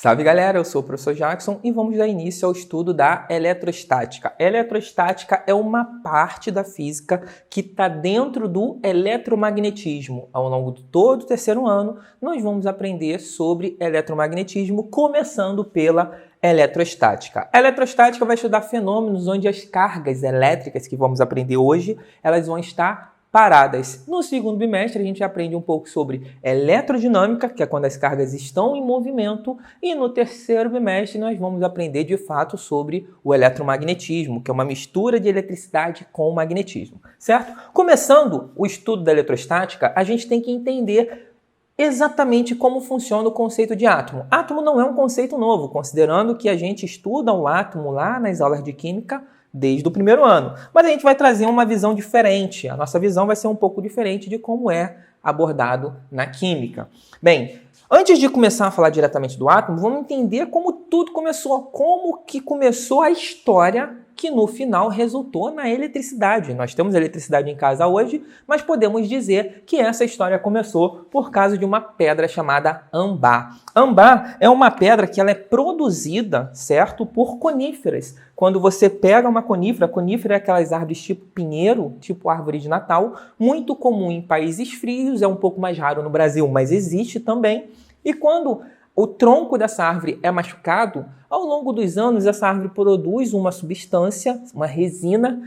Salve galera, eu sou o professor Jackson e vamos dar início ao estudo da eletrostática. A eletrostática é uma parte da física que está dentro do eletromagnetismo. Ao longo de todo o terceiro ano, nós vamos aprender sobre eletromagnetismo, começando pela eletrostática. A eletrostática vai estudar fenômenos onde as cargas elétricas que vamos aprender hoje, elas vão estar paradas. No segundo bimestre, a gente aprende um pouco sobre eletrodinâmica, que é quando as cargas estão em movimento, e no terceiro bimestre nós vamos aprender de fato sobre o eletromagnetismo, que é uma mistura de eletricidade com magnetismo, certo? Começando o estudo da eletrostática, a gente tem que entender exatamente como funciona o conceito de átomo. Átomo não é um conceito novo, considerando que a gente estuda o átomo lá nas aulas de química desde o primeiro ano. Mas a gente vai trazer uma visão diferente. A nossa visão vai ser um pouco diferente de como é abordado na química. Bem, antes de começar a falar diretamente do átomo, vamos entender como tudo começou, como que começou a história que no final resultou na eletricidade. Nós temos eletricidade em casa hoje, mas podemos dizer que essa história começou por causa de uma pedra chamada âmbar. Âmbar é uma pedra que ela é produzida, certo, por coníferas. Quando você pega uma conífera é aquelas árvores tipo pinheiro, tipo árvore de Natal, muito comum em países frios, é um pouco mais raro no Brasil, mas existe também. E quando o tronco dessa árvore é machucado, ao longo dos anos essa árvore produz uma substância, uma resina,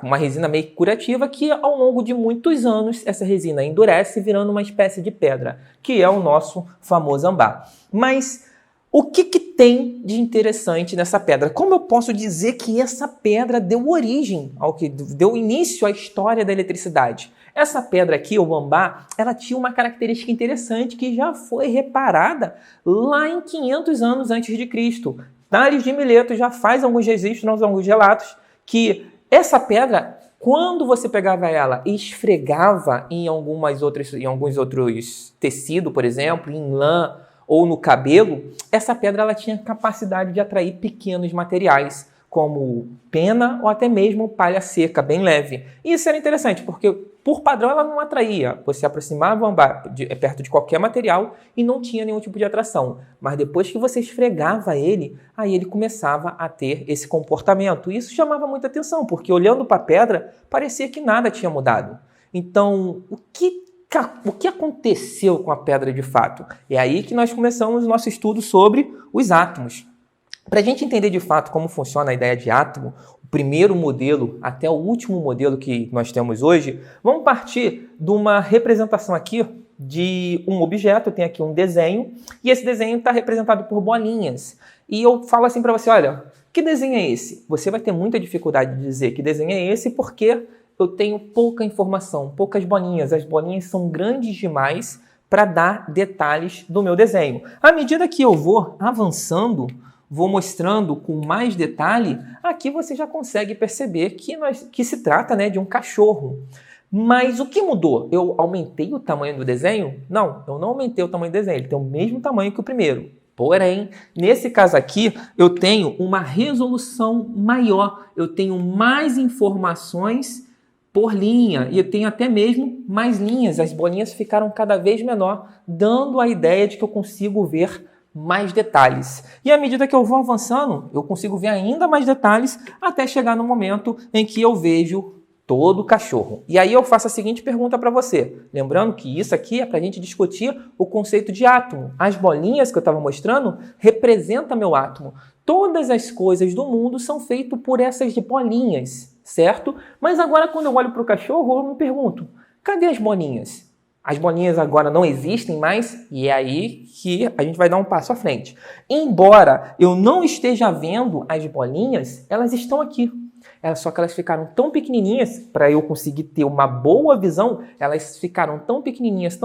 uma resina meio curativa, que ao longo de muitos anos essa resina endurece, virando uma espécie de pedra, que é o nosso famoso âmbar. Mas o que tem de interessante nessa pedra? Como eu posso dizer que essa pedra deu origem deu início à história da eletricidade? Essa pedra aqui, o âmbar, ela tinha uma característica interessante que já foi reparada lá em 500 anos antes de Cristo. Tales de Mileto já faz alguns registros, alguns relatos, que essa pedra, quando você pegava ela e esfregava em alguns outros tecidos, por exemplo, em lã ou no cabelo, essa pedra ela tinha capacidade de atrair pequenos materiais, como pena ou até mesmo palha seca, bem leve. E isso era interessante, porque por padrão ela não atraía. Você aproximava o âmbar perto de qualquer material e não tinha nenhum tipo de atração. Mas depois que você esfregava ele, aí ele começava a ter esse comportamento. E isso chamava muita atenção, porque olhando para a pedra, parecia que nada tinha mudado. Então, o que aconteceu com a pedra de fato? É aí que nós começamos o nosso estudo sobre os átomos. Para a gente entender de fato como funciona a ideia de átomo, o primeiro modelo até o último modelo que nós temos hoje, vamos partir de uma representação aqui de um objeto. Eu tenho aqui um desenho e esse desenho está representado por bolinhas. E eu falo assim para você, olha, que desenho é esse? Você vai ter muita dificuldade de dizer que desenho é esse porque eu tenho pouca informação, poucas bolinhas. As bolinhas são grandes demais para dar detalhes do meu desenho. À medida que eu vou avançando, vou mostrando com mais detalhe, aqui você já consegue perceber que se trata, de um cachorro. Mas o que mudou? Eu aumentei o tamanho do desenho? Não, eu não aumentei o tamanho do desenho, ele tem o mesmo tamanho que o primeiro. Porém, nesse caso aqui, eu tenho uma resolução maior, eu tenho mais informações por linha, e eu tenho até mesmo mais linhas. As bolinhas ficaram cada vez menor, dando a ideia de que eu consigo ver mais detalhes. E à medida que eu vou avançando, eu consigo ver ainda mais detalhes até chegar no momento em que eu vejo todo o cachorro. E aí eu faço a seguinte pergunta para você. Lembrando que isso aqui é para a gente discutir o conceito de átomo. As bolinhas que eu estava mostrando representam meu átomo. Todas as coisas do mundo são feitas por essas bolinhas, certo? Mas agora quando eu olho para o cachorro, eu me pergunto, cadê as bolinhas? As bolinhas agora não existem mais e é aí que a gente vai dar um passo à frente. Embora eu não esteja vendo as bolinhas, elas estão aqui. Só que elas ficaram tão pequenininhas, para eu conseguir ter uma boa visão, elas ficaram tão pequenininhas,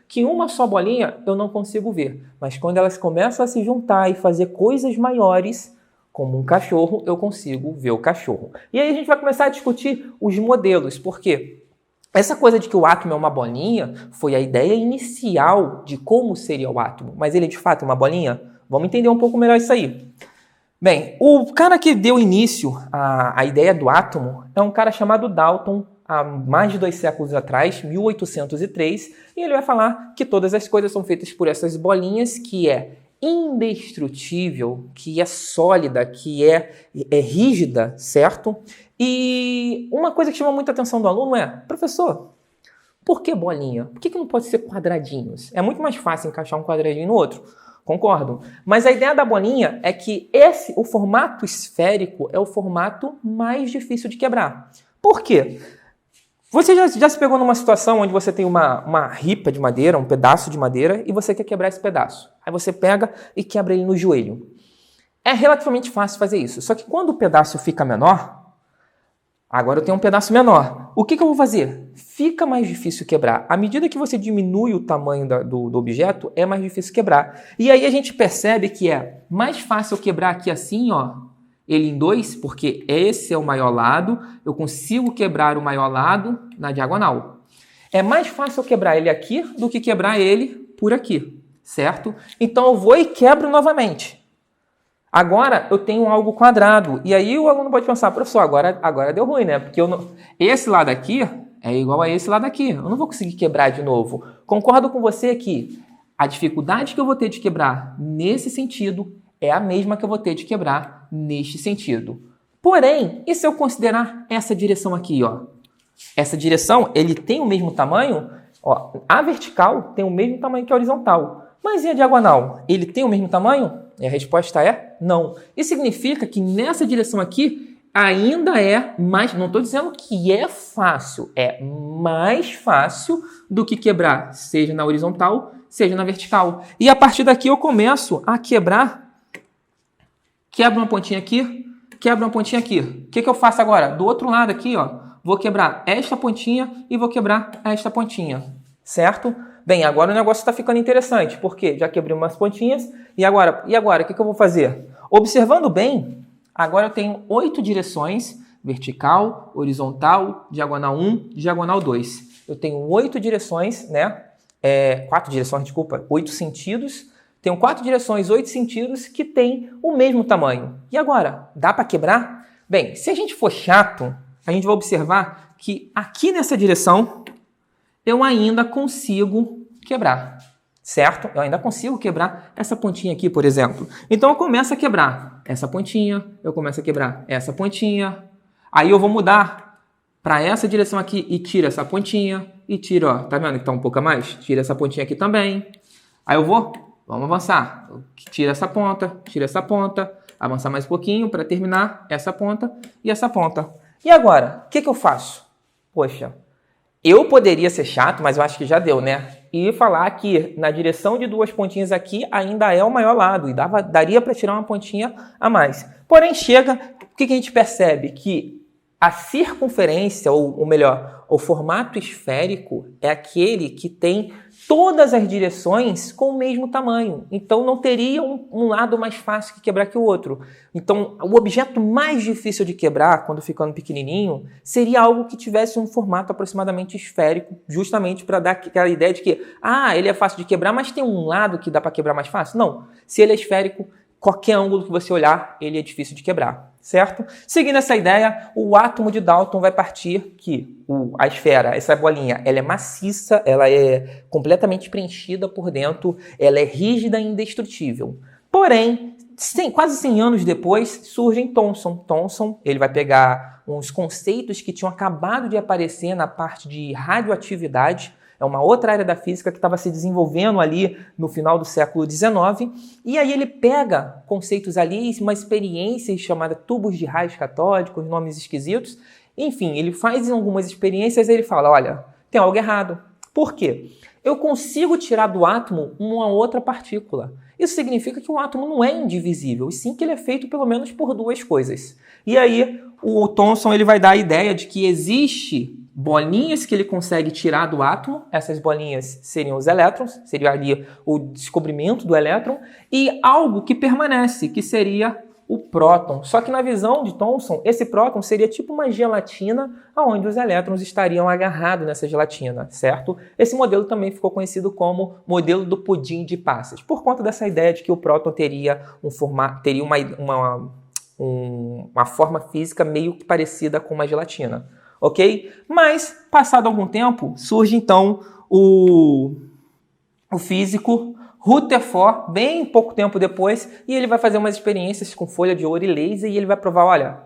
que uma só bolinha eu não consigo ver. Mas quando elas começam a se juntar e fazer coisas maiores, como um cachorro, eu consigo ver o cachorro. E aí a gente vai começar a discutir os modelos. Por quê? Essa coisa de que o átomo é uma bolinha foi a ideia inicial de como seria o átomo. Mas ele de fato é uma bolinha? Vamos entender um pouco melhor isso aí. Bem, o cara que deu início à ideia do átomo é um cara chamado Dalton há mais de 2 séculos atrás, 1803, e ele vai falar que todas as coisas são feitas por essas bolinhas, que é indestrutível, que é sólida, que é rígida, certo? E uma coisa que chama muita atenção do aluno é, professor, por que bolinha? Por que não pode ser quadradinhos? É muito mais fácil encaixar um quadradinho no outro. Concordo. Mas a ideia da bolinha é que o formato esférico é o formato mais difícil de quebrar. Por quê? Você já se pegou numa situação onde você tem uma ripa de madeira, um pedaço de madeira, e você quer quebrar esse pedaço. Aí você pega e quebra ele no joelho. É relativamente fácil fazer isso. Só que quando o pedaço fica menor, agora eu tenho um pedaço menor. O que eu vou fazer? Fica mais difícil quebrar. À medida que você diminui o tamanho do objeto, é mais difícil quebrar. E aí a gente percebe que é mais fácil eu quebrar aqui assim, ó, ele em 2, porque esse é o maior lado, eu consigo quebrar o maior lado na diagonal. É mais fácil eu quebrar ele aqui do que quebrar ele por aqui, certo? Então eu vou e quebro novamente. Agora eu tenho algo quadrado. E aí o aluno pode pensar, professor, agora deu ruim, né? Porque esse lado aqui é igual a esse lado aqui. Eu não vou conseguir quebrar de novo. Concordo com você que a dificuldade que eu vou ter de quebrar nesse sentido é a mesma que eu vou ter de quebrar neste sentido. Porém, e se eu considerar essa direção aqui, ó? Essa direção, ele tem o mesmo tamanho? Ó, a vertical tem o mesmo tamanho que a horizontal. Mas e a diagonal? Ele tem o mesmo tamanho? E a resposta é não. Isso significa que nessa direção aqui ainda é mais... Não estou dizendo que é fácil. É mais fácil do que quebrar, seja na horizontal, seja na vertical. E a partir daqui eu começo a quebrar. Quebro uma pontinha aqui, quebro uma pontinha aqui. O que eu faço agora? Do outro lado aqui, ó, vou quebrar esta pontinha e vou quebrar esta pontinha. Certo? Bem, agora o negócio está ficando interessante, porque já quebrei umas pontinhas, e agora o que eu vou fazer? Observando bem, agora eu tenho 8 direções, vertical, horizontal, diagonal 1, diagonal 2. Eu tenho 8 direções, né? 4 direções, desculpa, 8 sentidos. Tenho 4 direções, 8 sentidos que têm o mesmo tamanho. E agora, dá para quebrar? Bem, se a gente for chato, a gente vai observar que aqui nessa direção eu ainda consigo quebrar, certo? Eu ainda consigo quebrar essa pontinha aqui, por exemplo. Então eu começo a quebrar essa pontinha, eu começo a quebrar essa pontinha. Aí eu vou mudar para essa direção aqui e tiro essa pontinha e tiro, ó, tá vendo que tá um pouco a mais? Tira essa pontinha aqui também. Aí eu vamos avançar. Tira essa ponta, avançar mais um pouquinho para terminar essa ponta e essa ponta. E agora, o que eu faço? Poxa, eu poderia ser chato, mas eu acho que já deu, né? E falar que na direção de 2 pontinhas aqui ainda é o maior lado e daria para tirar uma pontinha a mais. Porém, o que a gente percebe? Que a circunferência, ou melhor, o formato esférico é aquele que tem todas as direções com o mesmo tamanho. Então, não teria um lado mais fácil que quebrar que o outro. Então, o objeto mais difícil de quebrar, quando ficando pequenininho, seria algo que tivesse um formato aproximadamente esférico, justamente para dar aquela ideia de que, ele é fácil de quebrar, mas tem um lado que dá para quebrar mais fácil? Não. Se ele é esférico, qualquer ângulo que você olhar, ele é difícil de quebrar, certo? Seguindo essa ideia, o átomo de Dalton vai partir que a esfera, essa bolinha, ela é maciça, ela é completamente preenchida por dentro, ela é rígida e indestrutível. Porém, quase 100 anos depois, surge Thomson. Thomson, ele vai pegar uns conceitos que tinham acabado de aparecer na parte de radioatividade. É uma outra área da física que estava se desenvolvendo ali no final do século XIX. E aí ele pega conceitos ali, uma experiência chamada tubos de raios catódicos, nomes esquisitos. Enfim, ele faz algumas experiências e ele fala, olha, tem algo errado. Por quê? Eu consigo tirar do átomo uma outra partícula. Isso significa que o átomo não é indivisível, e sim que ele é feito pelo menos por 2 coisas. E aí o Thomson ele vai dar a ideia de que existe bolinhas que ele consegue tirar do átomo, essas bolinhas seriam os elétrons, seria ali o descobrimento do elétron, e algo que permanece, que seria o próton. Só que na visão de Thomson, esse próton seria tipo uma gelatina onde os elétrons estariam agarrados nessa gelatina, certo? Esse modelo também ficou conhecido como modelo do pudim de passas, por conta dessa ideia de que o próton teria uma forma física meio que parecida com uma gelatina. ok? Mas, passado algum tempo, surge então o físico Rutherford, bem pouco tempo depois, e ele vai fazer umas experiências com folha de ouro e laser, e ele vai provar, olha,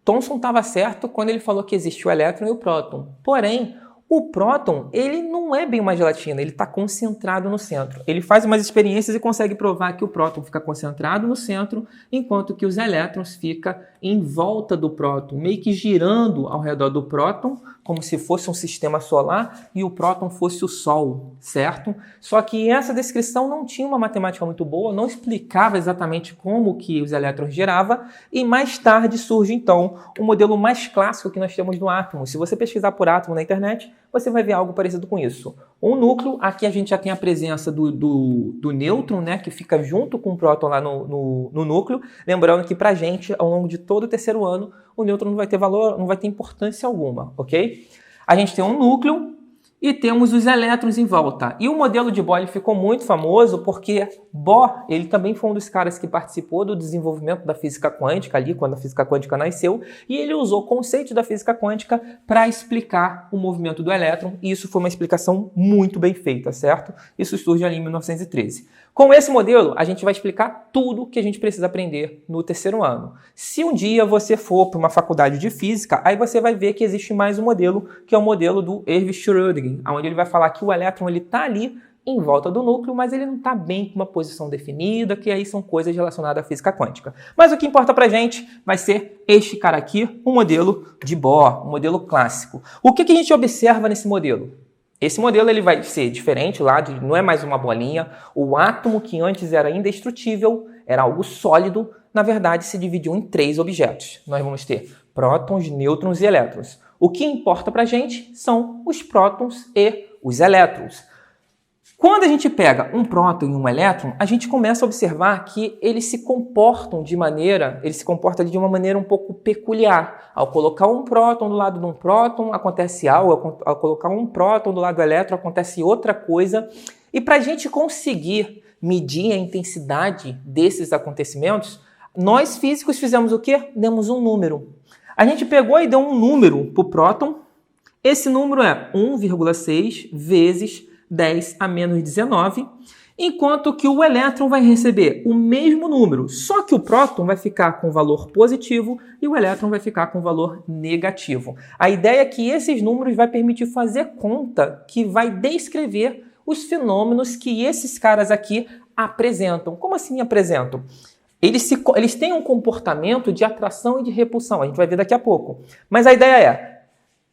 Thomson estava certo quando ele falou que existe o elétron e o próton. Porém, o próton, ele não é bem uma gelatina, ele está concentrado no centro. Ele faz umas experiências e consegue provar que o próton fica concentrado no centro, enquanto que os elétrons ficam em volta do próton, meio que girando ao redor do próton, como se fosse um sistema solar e o próton fosse o Sol, certo? Só que essa descrição não tinha uma matemática muito boa, não explicava exatamente como que os elétrons giravam, e mais tarde surge então o modelo mais clássico que nós temos do átomo. Se você pesquisar por átomo na internet, você vai ver algo parecido com isso. Um núcleo, aqui a gente já tem a presença do nêutron, né, que fica junto com o próton lá no núcleo. Lembrando que pra gente, ao longo de todo o terceiro ano, o nêutron não vai ter valor, não vai ter importância alguma, ok? A gente tem um núcleo e temos os elétrons em volta. E o modelo de Bohr ficou muito famoso porque Bohr, ele também foi um dos caras que participou do desenvolvimento da física quântica ali, quando a física quântica nasceu, e ele usou conceitos da física quântica para explicar o movimento do elétron, e isso foi uma explicação muito bem feita, certo? Isso surge ali em 1913. Com esse modelo, a gente vai explicar tudo que a gente precisa aprender no terceiro ano. Se um dia você for para uma faculdade de física, aí você vai ver que existe mais um modelo, que é o modelo do Herwig-Schrödinger, onde ele vai falar que o elétron está ali em volta do núcleo, mas ele não está bem com uma posição definida, que aí são coisas relacionadas à física quântica. Mas o que importa para a gente vai ser este cara aqui, o modelo de Bohr, um modelo clássico. O que a gente observa nesse modelo? Esse modelo ele vai ser diferente lá, não é mais uma bolinha. O átomo, que antes era indestrutível, era algo sólido, na verdade se dividiu em 3 objetos. Nós vamos ter prótons, nêutrons e elétrons. O que importa para a gente são os prótons e os elétrons. Quando a gente pega um próton e um elétron, a gente começa a observar que eles se comportam de uma maneira um pouco peculiar. Ao colocar um próton do lado de um próton, acontece algo. Ao colocar um próton do lado do elétron, acontece outra coisa. E para a gente conseguir medir a intensidade desses acontecimentos, nós físicos fizemos o quê? Demos um número. A gente pegou e deu um número para o próton. Esse número é 1,6 vezes 10 a menos 19, enquanto que o elétron vai receber o mesmo número, só que o próton vai ficar com valor positivo e o elétron vai ficar com valor negativo. A ideia é que esses números vai permitir fazer conta que vai descrever os fenômenos que esses caras aqui apresentam. Como assim apresentam? Eles têm um comportamento de atração e de repulsão, a gente vai ver daqui a pouco. Mas a ideia é,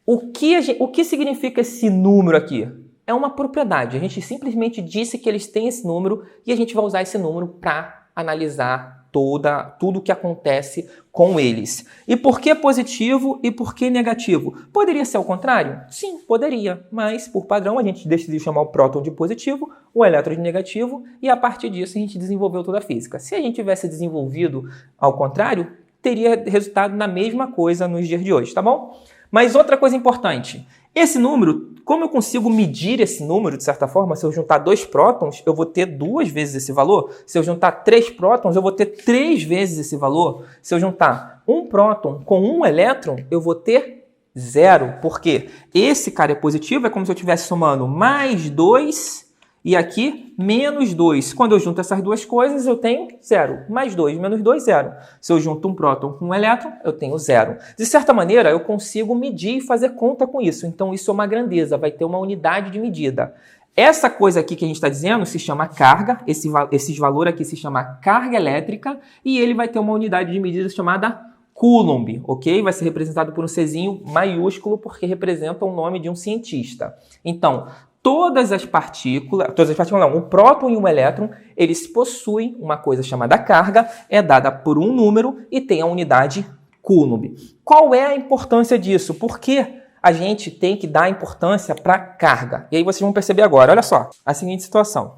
o que significa esse número aqui? É uma propriedade. A gente simplesmente disse que eles têm esse número e a gente vai usar esse número para analisar tudo o que acontece com eles. E por que positivo e por que negativo? Poderia ser ao contrário? Sim, poderia. Mas, por padrão, a gente decidiu chamar o próton de positivo, o elétron de negativo, e a partir disso a gente desenvolveu toda a física. Se a gente tivesse desenvolvido ao contrário, teria resultado na mesma coisa nos dias de hoje, tá bom? Mas outra coisa importante, esse número, como eu consigo medir esse número, de certa forma, se eu juntar 2 prótons, eu vou ter 2 vezes esse valor. Se eu juntar 3 prótons, eu vou ter 3 vezes esse valor. Se eu juntar um próton com um elétron, eu vou ter 0. Porque esse cara é positivo, é como se eu estivesse somando mais 2 e aqui menos 2. Quando eu junto essas duas coisas, eu tenho 0. Mais 2, menos 2, 0. Se eu junto um próton com um elétron, eu tenho 0. De certa maneira, eu consigo medir e fazer conta com isso. Então, isso é uma grandeza, vai ter uma unidade de medida. Essa coisa aqui que a gente está dizendo se chama carga, esse valor aqui se chama carga elétrica, e ele vai ter uma unidade de medida chamada Coulomb, ok? Vai ser representado por um Czinho maiúsculo, porque representa o nome de um cientista. Então, o próton e o elétron, eles possuem uma coisa chamada carga, é dada por um número e tem a unidade Coulomb. Qual é a importância disso? Por que a gente tem que dar importância para a carga? E aí vocês vão perceber agora, olha só, a seguinte situação.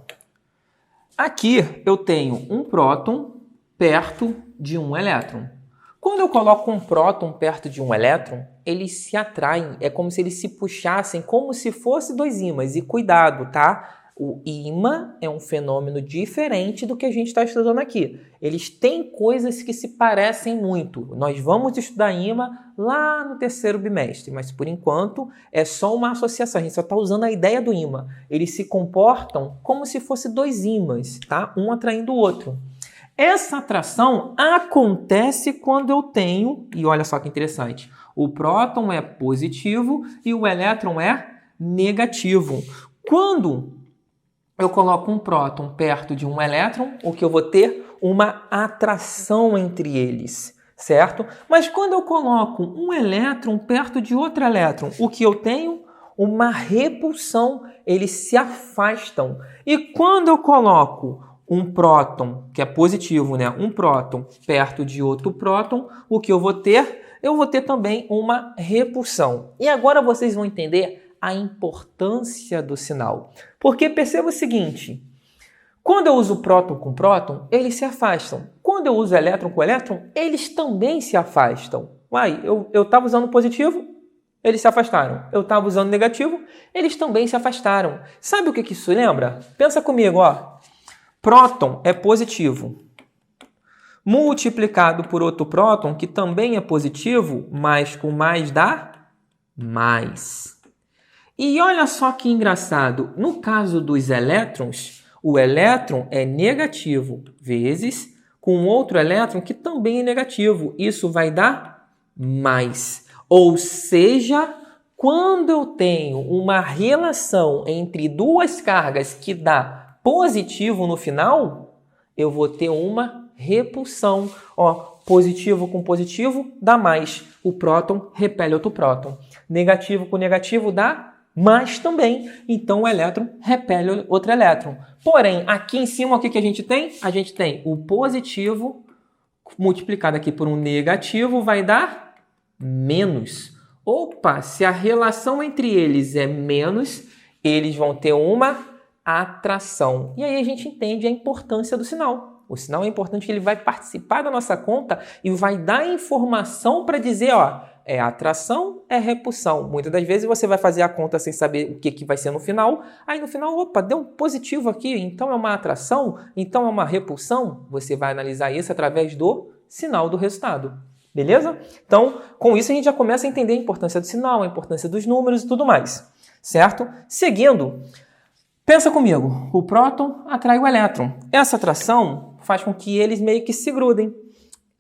Aqui eu tenho um próton perto de um elétron. Quando eu coloco um próton perto de um elétron, eles se atraem, é como se eles se puxassem, como se fossem 2 ímãs. E cuidado, tá? O ímã é um fenômeno diferente do que a gente está estudando aqui. Eles têm coisas que se parecem muito. Nós vamos estudar ímã lá no terceiro bimestre, mas por enquanto é só uma associação. A gente só está usando a ideia do ímã. Eles se comportam como se fossem dois ímãs, tá? Um atraindo o outro. Essa atração acontece quando eu tenho, e olha só que interessante, o próton é positivo e o elétron é negativo. Quando eu coloco um próton perto de um elétron, o que eu vou ter? Uma atração entre eles, certo? Mas quando eu coloco um elétron perto de outro elétron, o que eu tenho? Uma repulsão, eles se afastam. E quando eu coloco um próton, que é positivo, né? Um próton perto de outro próton, o que eu vou ter? Eu vou ter também uma repulsão. E agora vocês vão entender a importância do sinal. Porque perceba o seguinte, quando eu uso próton com próton, eles se afastam. Quando eu uso elétron com elétron, eles também se afastam. Uai, eu estava usando positivo, eles se afastaram. Eu estava usando negativo, eles também se afastaram. Sabe o que isso lembra? Pensa comigo, ó. Próton é positivo, multiplicado por outro próton, que também é positivo, mas com mais dá mais. E olha só que engraçado, no caso dos elétrons, o elétron é negativo vezes com outro elétron que também é negativo. Isso vai dar mais. Ou seja, quando eu tenho uma relação entre duas cargas que dá positivo no final, eu vou ter uma repulsão. Ó, positivo com positivo dá mais. O próton repele outro próton. Negativo com negativo dá mais também. Então o elétron repele outro elétron. Porém, aqui em cima o que a gente tem? A gente tem o positivo multiplicado aqui por um negativo vai dar menos. Opa, se a relação entre eles é menos, eles vão ter uma atração. E aí a gente entende a importância do sinal. O sinal é importante que ele vai participar da nossa conta e vai dar informação para dizer, ó, é atração, é repulsão. Muitas das vezes você vai fazer a conta sem saber o que vai ser no final. Aí no final, opa, deu um positivo aqui, então é uma atração, então é uma repulsão. Você vai analisar isso através do sinal do resultado. Beleza? Então, com isso a gente já começa a entender a importância do sinal, a importância dos números e tudo mais. Certo? Seguindo, pensa comigo, o próton atrai o elétron. Essa atração faz com que eles meio que se grudem.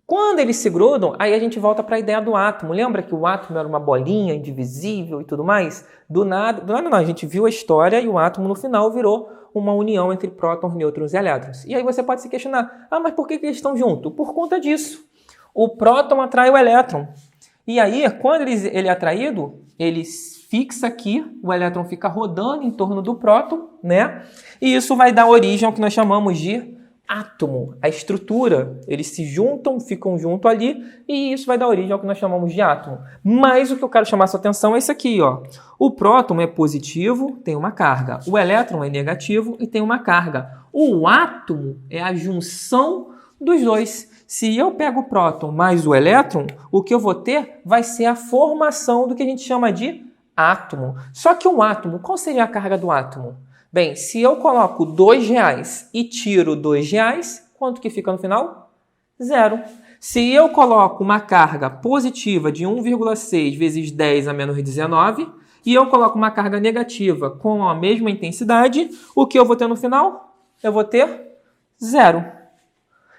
Quando eles se grudam, aí a gente volta para a ideia do átomo. Lembra que o átomo era uma bolinha indivisível e tudo mais? Do nada não, a gente viu a história e o átomo no final virou uma união entre prótons, nêutrons e elétrons. E aí você pode se questionar, mas por que eles estão juntos? Por conta disso. O próton atrai o elétron. E aí, quando ele é atraído, ele fixa aqui, o elétron fica rodando em torno do próton, né? E isso vai dar origem ao que nós chamamos de átomo. A estrutura, eles se juntam, ficam junto ali, e isso vai dar origem ao que nós chamamos de átomo. Mas o que eu quero chamar a sua atenção é isso aqui, ó. O próton é positivo, tem uma carga. O elétron é negativo e tem uma carga. O átomo é a junção dos dois. Se eu pego o próton mais o elétron, o que eu vou ter vai ser a formação do que a gente chama de átomo. Só que o átomo, qual seria a carga do átomo? Bem, se eu coloco R$2 e tiro R$2, quanto que fica no final? 0. Se eu coloco uma carga positiva de 1,6 vezes 10 a menos 19 e eu coloco uma carga negativa com a mesma intensidade, o que eu vou ter no final? Eu vou ter 0.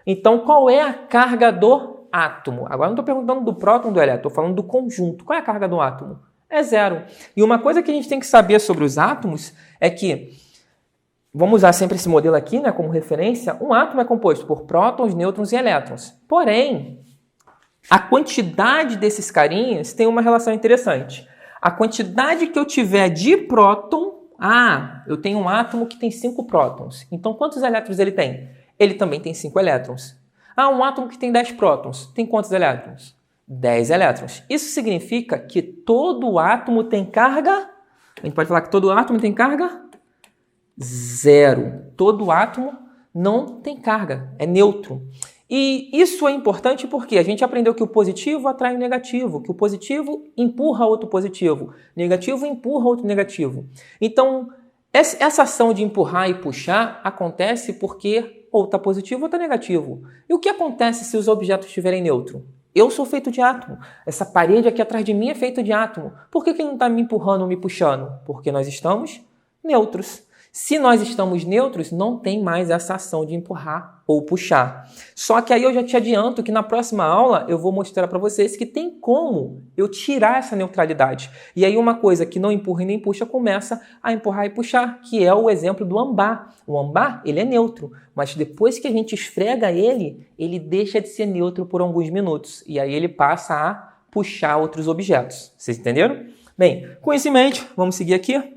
Então, qual é a carga do átomo? Agora não estou perguntando do próton ou do elétron, estou falando do conjunto. Qual é a carga do átomo? É 0. E uma coisa que a gente tem que saber sobre os átomos é que, vamos usar sempre esse modelo aqui, né, como referência, um átomo é composto por prótons, nêutrons e elétrons. Porém, a quantidade desses carinhas tem uma relação interessante. A quantidade que eu tiver de próton, eu tenho um átomo que tem 5 prótons. Então, quantos elétrons ele tem? Ele também tem 5 elétrons. Um átomo que tem 10 prótons, tem quantos elétrons? 10 elétrons. Isso significa que todo átomo tem carga? A gente pode falar que todo átomo tem carga? 0. Todo átomo não tem carga, é neutro. E isso é importante porque a gente aprendeu que o positivo atrai o negativo, que o positivo empurra outro positivo, negativo empurra outro negativo. Então, Essa ação de empurrar e puxar acontece porque ou está positivo ou está negativo. E o que acontece se os objetos estiverem neutro? Eu sou feito de átomo. Essa parede aqui atrás de mim é feita de átomo. Por que ele não está me empurrando ou me puxando? Porque nós estamos neutros. Se nós estamos neutros, não tem mais essa ação de empurrar ou puxar. Só que aí eu já te adianto que na próxima aula eu vou mostrar para vocês que tem como eu tirar essa neutralidade. E aí uma coisa que não empurra e nem puxa começa a empurrar e puxar, que é o exemplo do ambar. O ambar, ele é neutro, mas depois que a gente esfrega ele, ele deixa de ser neutro por alguns minutos. E aí ele passa a puxar outros objetos. Vocês entenderam? Bem, com isso em mente, vamos seguir aqui.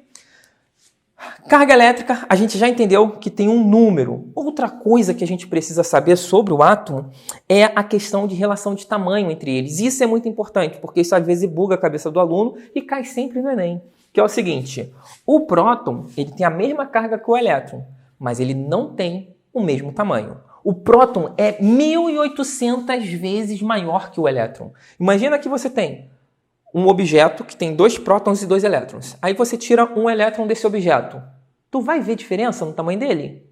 Carga elétrica, a gente já entendeu que tem um número. Outra coisa que a gente precisa saber sobre o átomo é a questão de relação de tamanho entre eles. Isso é muito importante, porque isso às vezes buga a cabeça do aluno e cai sempre no Enem. Que é o seguinte, o próton ele tem a mesma carga que o elétron, mas ele não tem o mesmo tamanho. O próton é 1.800 vezes maior que o elétron. Imagina que você tem um objeto que tem 2 prótons e 2 elétrons. Aí você tira um elétron desse objeto. Tu vai ver diferença no tamanho dele?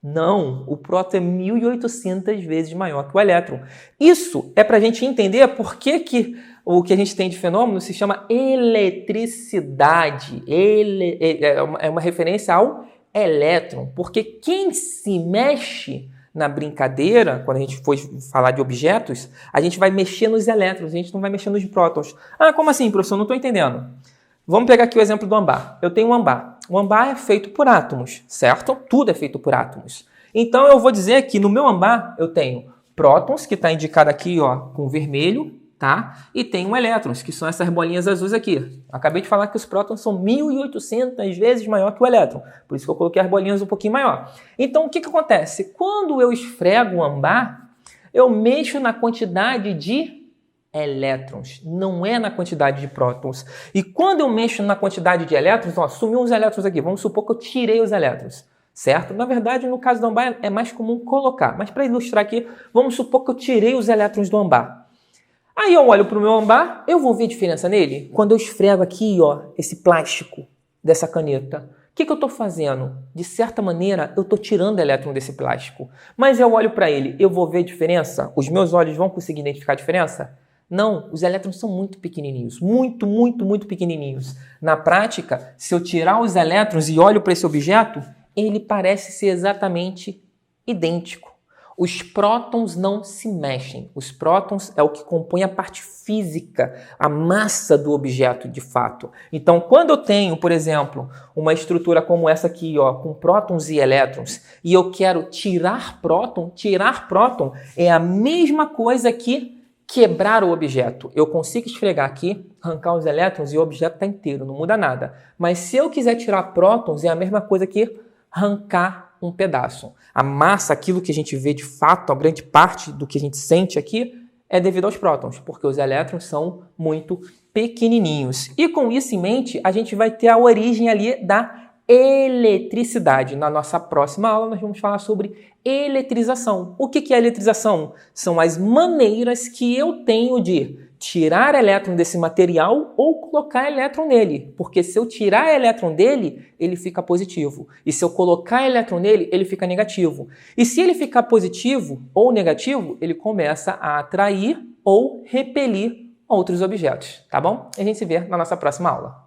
Não, o próton é 1.800 vezes maior que o elétron. Isso é para a gente entender por que o que a gente tem de fenômeno se chama eletricidade. É uma referência ao elétron, porque quem se mexe na brincadeira, quando a gente for falar de objetos, a gente vai mexer nos elétrons, a gente não vai mexer nos prótons. Ah, como assim, professor? Não estou entendendo. Vamos pegar aqui o exemplo do ambar. Eu tenho um ambar. O ambar é feito por átomos, certo? Tudo é feito por átomos. Então eu vou dizer que no meu ambar eu tenho prótons, que está indicado aqui ó, com vermelho, tá? E tenho elétrons, que são essas bolinhas azuis aqui. Acabei de falar que os prótons são 1.800 vezes maior que o elétron. Por isso que eu coloquei as bolinhas um pouquinho maior. Então, o que acontece? Quando eu esfrego o ambar, eu mexo na quantidade de elétrons, não é na quantidade de prótons. E quando eu mexo na quantidade de elétrons, ó, sumiu uns elétrons aqui. Vamos supor que eu tirei os elétrons, certo? Na verdade, no caso do ambar, é mais comum colocar. Mas para ilustrar aqui, vamos supor que eu tirei os elétrons do ambar. Aí eu olho para o meu ambar, eu vou ver diferença nele? Quando eu esfrego aqui, ó, esse plástico dessa caneta, o que eu estou fazendo? De certa maneira, eu estou tirando elétron desse plástico. Mas eu olho para ele, eu vou ver diferença? Os meus olhos vão conseguir identificar a diferença? Não, os elétrons são muito pequenininhos, muito, muito, muito pequenininhos. Na prática, se eu tirar os elétrons e olho para esse objeto, ele parece ser exatamente idêntico. Os prótons não se mexem. Os prótons é o que compõe a parte física, a massa do objeto de fato. Então, quando eu tenho, por exemplo, uma estrutura como essa aqui, ó, com prótons e elétrons, e eu quero tirar próton é a mesma coisa que quebrar o objeto. Eu consigo esfregar aqui, arrancar os elétrons e o objeto está inteiro, não muda nada. Mas se eu quiser tirar prótons, é a mesma coisa que arrancar um pedaço. A massa, aquilo que a gente vê de fato, a grande parte do que a gente sente aqui, é devido aos prótons, porque os elétrons são muito pequenininhos. E com isso em mente, a gente vai ter a origem ali da eletricidade. Na nossa próxima aula, nós vamos falar sobre eletrização. O que é eletrização? São as maneiras que eu tenho de tirar elétron desse material ou colocar elétron nele. Porque se eu tirar elétron dele, ele fica positivo. E se eu colocar elétron nele, ele fica negativo. E se ele ficar positivo ou negativo, ele começa a atrair ou repelir outros objetos. Tá bom? A gente se vê na nossa próxima aula.